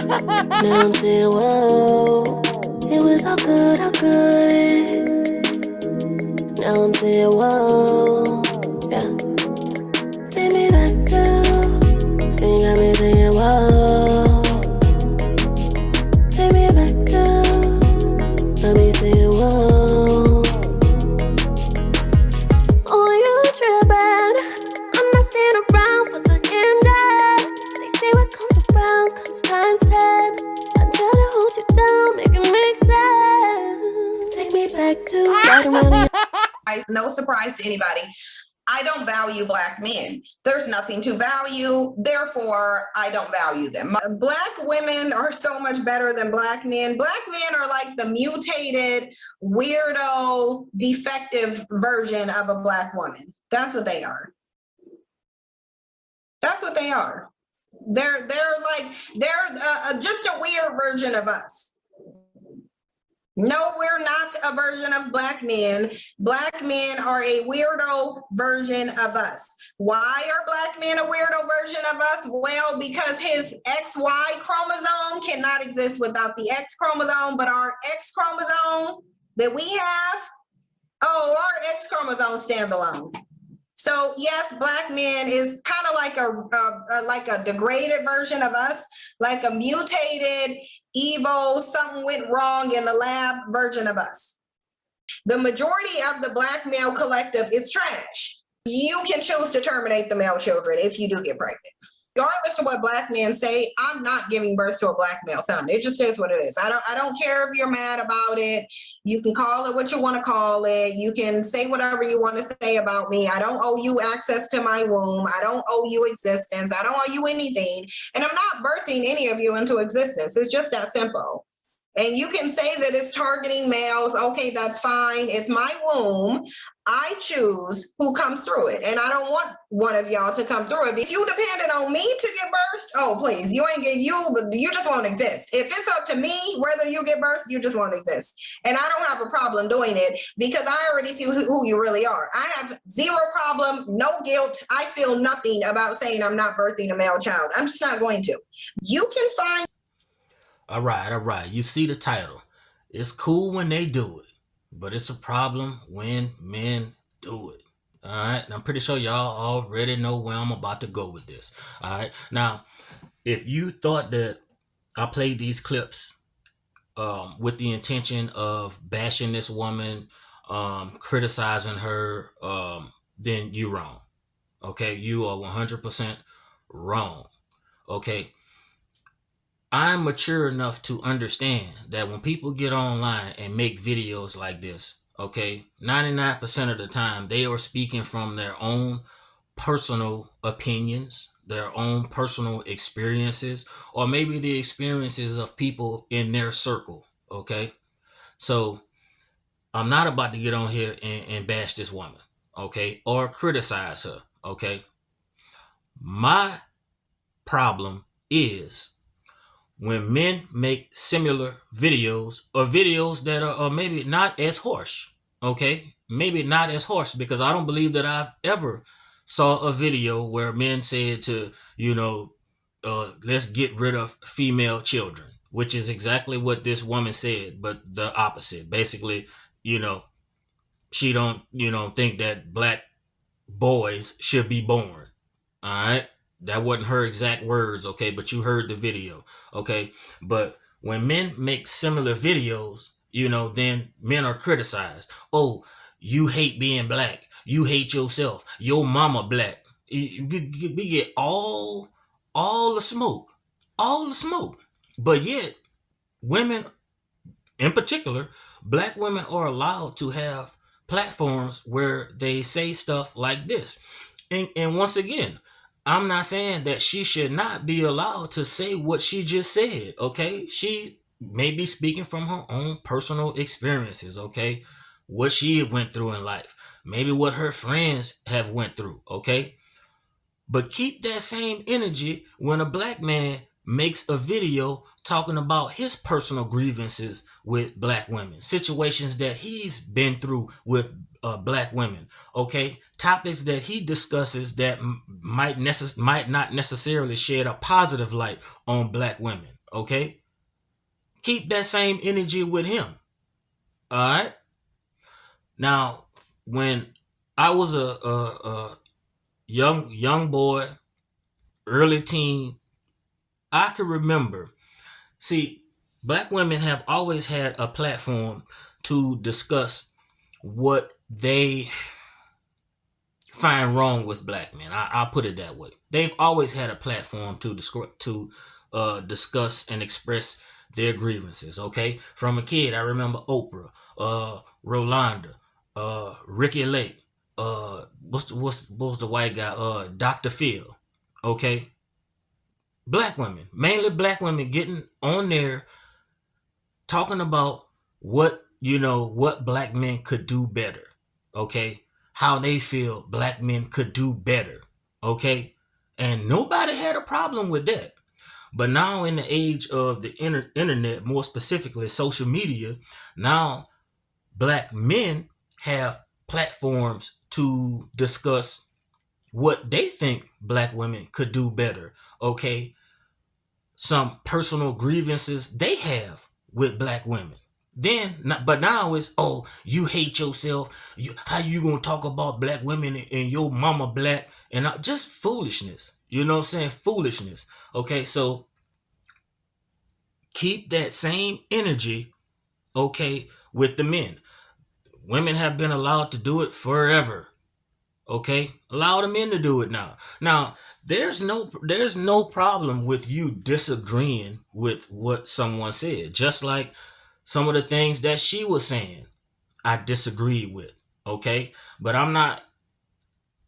Now I'm saying, whoa, it was all good, all good. Now I'm saying, whoa, yeah. Take me back to, you got me saying, whoa. Take me back to, got me saying, whoa. Oh, you trippin', I'm not staying around for the end of. They say what comes around comes times 10. I try to hold you down, make it make sense. Take me back to right around No surprise to anybody. I don't value Black men. There's nothing to value, therefore I don't value them. Black women are so much better than Black men. Black men are like the mutated, weirdo, defective version of a Black woman. That's what they are. That's what they are. They're just a weird version of us. No, we're not a version of Black men. Black men are a weirdo version of us. Why are Black men a weirdo version of us? Well, because his XY chromosome cannot exist without the X chromosome, but our X chromosome that we have, our X chromosome stand alone. So yes, Black men is kind of like a degraded version of us, like a mutated, evil, something went wrong in the lab version of us. The majority of the Black male collective is trash. You can choose to terminate the male children if you do get pregnant. Regardless of what Black men say, I'm not giving birth to a Black male son. It just is what it is. I don't care if you're mad about it. You can call it what you want to call it. You can say whatever you want to say about me. I don't owe you access to my womb. I don't owe you existence. I don't owe you anything. And I'm not birthing any of you into existence. It's just that simple. And you can say that it's targeting males. Okay, that's fine. It's my womb. I choose who comes through it. And I don't want one of y'all to come through it. If you depended on me to get birthed, oh, please, you ain't get you, but you just won't exist. If it's up to me, whether you get birthed, you just won't exist. And I don't have a problem doing it because I already see who you really are. I have zero problem, no guilt. I feel nothing about saying I'm not birthing a male child. I'm just not going to. You can find. All right. You see the title. It's cool when they do it, but it's a problem when men do it. All right. And I'm pretty sure y'all already know where I'm about to go with this. All right. Now, if you thought that I played these clips with the intention of bashing this woman, criticizing her, then you're wrong. Okay. You are 100% wrong. Okay. I'm mature enough to understand that when people get online and make videos like this, okay, 99% of the time they are speaking from their own personal opinions, their own personal experiences, or maybe the experiences of people in their circle, okay? So I'm not about to get on here and bash this woman, okay, or criticize her, okay? My problem is when men make similar videos or videos that are maybe not as harsh, okay? Maybe not as harsh, because I don't believe that I've ever saw a video where men said to, let's get rid of female children, which is exactly what this woman said, but the opposite. Basically, she don't, think that Black boys should be born, all right? That wasn't her exact words, okay? But you heard the video, okay? But when men make similar videos, then men are criticized. Oh, you hate being Black. You hate yourself. Your mama Black. We get all the smoke. All the smoke. But yet, women, in particular, Black women are allowed to have platforms where they say stuff like this. And once again, I'm not saying that she should not be allowed to say what she just said, okay? She may be speaking from her own personal experiences, okay? What she went through in life. Maybe what her friends have went through, okay? But keep that same energy when a Black man makes a video talking about his personal grievances with black women, situations that he's been through with black women, okay? Topics that he discusses that might not necessarily shed a positive light on black women, okay? Keep that same energy with him, all right? Now, when I was a young boy, early teen, I can remember, see, black women have always had a platform to discuss what they find wrong with black men. I'll put it that way. They've always had a platform to discuss and express their grievances, okay? From a kid, I remember Oprah, Rolanda, Ricky Lake, what's the white guy? Dr. Phil, okay? Black women, mainly black women, getting on there talking about what black men could do better, okay? How they feel black men could do better, okay? And nobody had a problem with that. But now in the age of the internet, more specifically social media, now black men have platforms to discuss what they think black women could do better, okay? Some personal grievances they have with black women. But now it's, oh, you hate yourself. How you gonna talk about black women and your mama black? And just foolishness. You know what I'm saying? Foolishness. Okay, so keep that same energy, okay, with the men. Women have been allowed to do it forever. Okay, allow the men to do it now. Now, there's no problem with you disagreeing with what someone said. Just like some of the things that she was saying, I disagreed with. Okay, but I'm not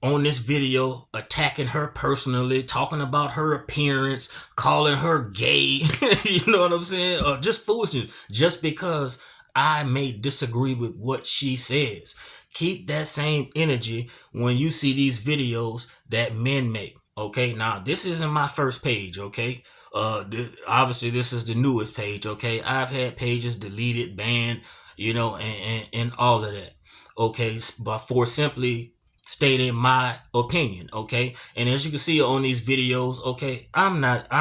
on this video attacking her personally, talking about her appearance, calling her gay. You know what I'm saying? Or just foolishness. Just because I may disagree with what she says. Keep that same energy when you see these videos that men make. Okay, now this isn't my first page. Okay, obviously this is the newest page. Okay, I've had pages deleted, banned, and all of that. Okay, but for simply stating my opinion. Okay, and as you can see on these videos, okay, I'm not,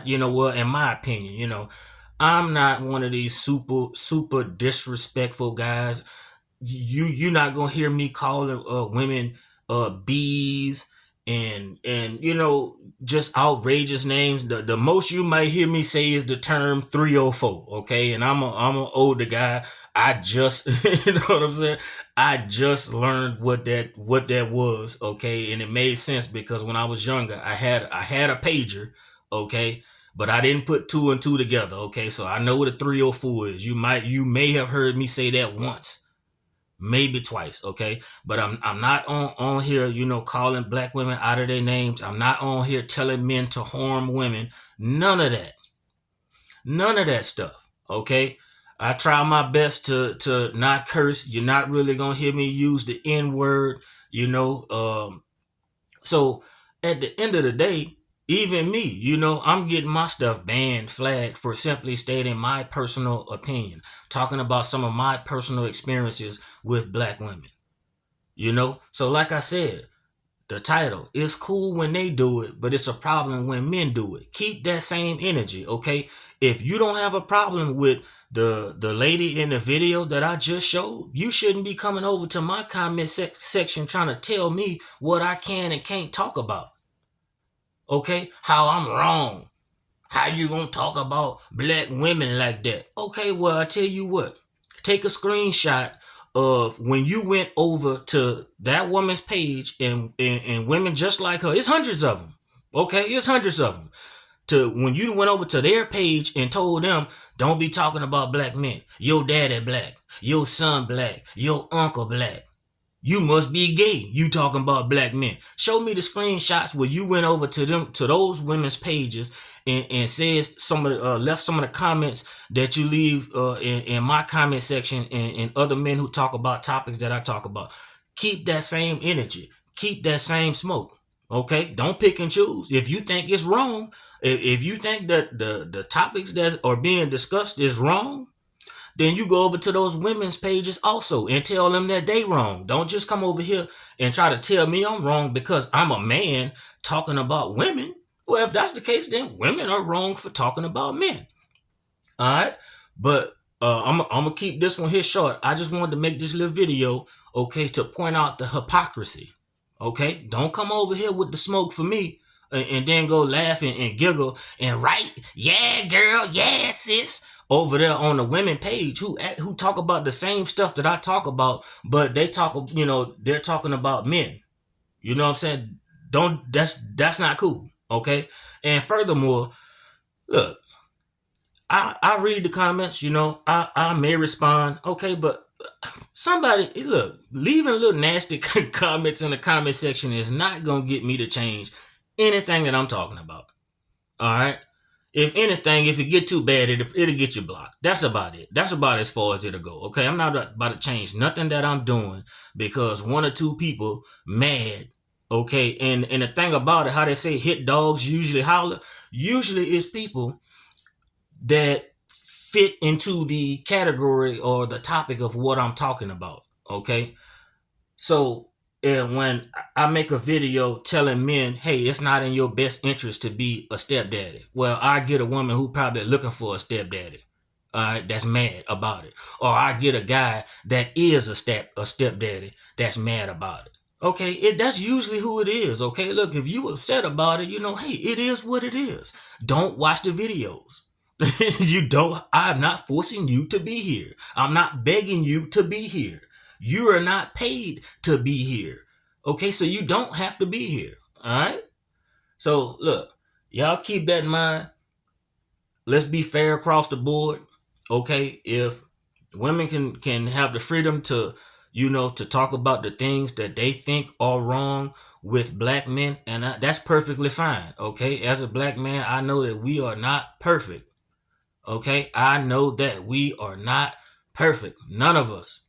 in my opinion, I'm not one of these super disrespectful guys. You're not gonna hear me calling women bees and just outrageous names. The most you might hear me say is the term 304. Okay, and I'm an older guy. I just you know what I'm saying. I just learned what that was. Okay, and it made sense because when I was younger, I had a pager. Okay. But I didn't put two and two together. Okay, so I know what a 304 is. You may have heard me say that once, maybe twice. Okay, but I'm not on here, calling black women out of their names. I'm not on here telling men to harm women. None of that stuff. Okay, I try my best to not curse. You're not really gonna hear me use the N word. So at the end of the day, even me, I'm getting my stuff banned, flagged for simply stating my personal opinion, talking about some of my personal experiences with black women. So like I said, the title is cool when they do it, but it's a problem when men do it. Keep that same energy, okay? If you don't have a problem with the lady in the video that I just showed, you shouldn't be coming over to my comment section trying to tell me what I can and can't talk about. Okay, how I'm wrong. How you gonna talk about black women like that? Okay, well, I tell you what. Take a screenshot of when you went over to that woman's page and women just like her. It's hundreds of them. Okay, it's hundreds of them. To when you went over to their page and told them, don't be talking about black men. Your daddy black. Your son black. Your uncle black. You must be gay. You talking about black men. Show me the screenshots where you went over to those women's pages and says left some of the comments that you leave in my comment section and other men who talk about topics that I talk about. Keep that same energy. Keep that same smoke. Okay, don't pick and choose. If you think it's wrong, if you think that the topics that are being discussed is wrong, then you go over to those women's pages also and tell them that they wrong. Don't just come over here and try to tell me I'm wrong because I'm a man talking about women. Well, if that's the case, then women are wrong for talking about men. All right, but I'm gonna keep this one here short. I just wanted to make this little video, okay, to point out the hypocrisy. Okay, don't come over here with the smoke for me and then go laugh and giggle and write, yeah, girl, yeah, sis, over there on the women page who talk about the same stuff that I talk about, but they talk, they're talking about men. You know what I'm saying? That's not cool. Okay, and furthermore, look. I read the comments, I may respond, okay, but somebody, look, leaving little nasty comments in the comment section is not going to get me to change anything that I'm talking about. All right. If anything, if it get too bad, it'll get you blocked. That's about it. That's about as far as it'll go. Okay. I'm not about to change nothing that I'm doing because one or two people mad. Okay. And the thing about it, how they say hit dogs usually holler, usually it's people that fit into the category or the topic of what I'm talking about. Okay. So when I make a video telling men, hey, it's not in your best interest to be a stepdaddy. Well, I get a woman who probably looking for a stepdaddy. That's mad about it. Or I get a guy that is a stepdaddy that's mad about it. Okay, that's usually who it is. Okay, look, if you upset about it, hey, it is what it is. Don't watch the videos. I'm not forcing you to be here. I'm not begging you to be here. You are not paid to be here. Okay, so you don't have to be here. All right. So look, y'all keep that in mind. Let's be fair across the board. Okay, if women can have the freedom to, to talk about the things that they think are wrong with black men, and that's perfectly fine. Okay, as a black man, I know that we are not perfect. Okay, I know that we are not perfect. None of us.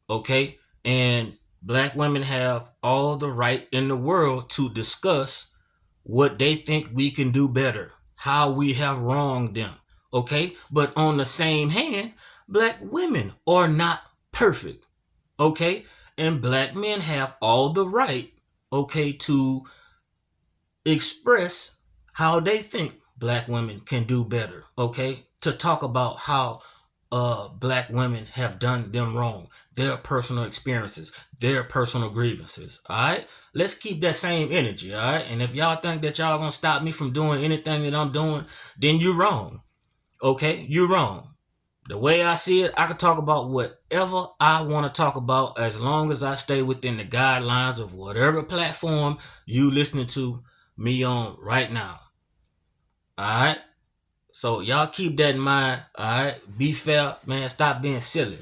Okay, and black women have all the right in the world to discuss what they think we can do better, how we have wronged them. Okay, but on the same hand, black women are not perfect. Okay, and black men have all the right, okay, to express how they think black women can do better, okay? To talk about how black women have done them wrong, their personal experiences, their personal grievances, all right? Let's keep that same energy, all right? And if y'all think that y'all gonna stop me from doing anything that I'm doing, then you're wrong, okay? You're wrong. The way I see it, I can talk about whatever I want to talk about as long as I stay within the guidelines of whatever platform you listening to me on right now. All right. So y'all keep that in mind. All right. Be fair, man. Stop being silly.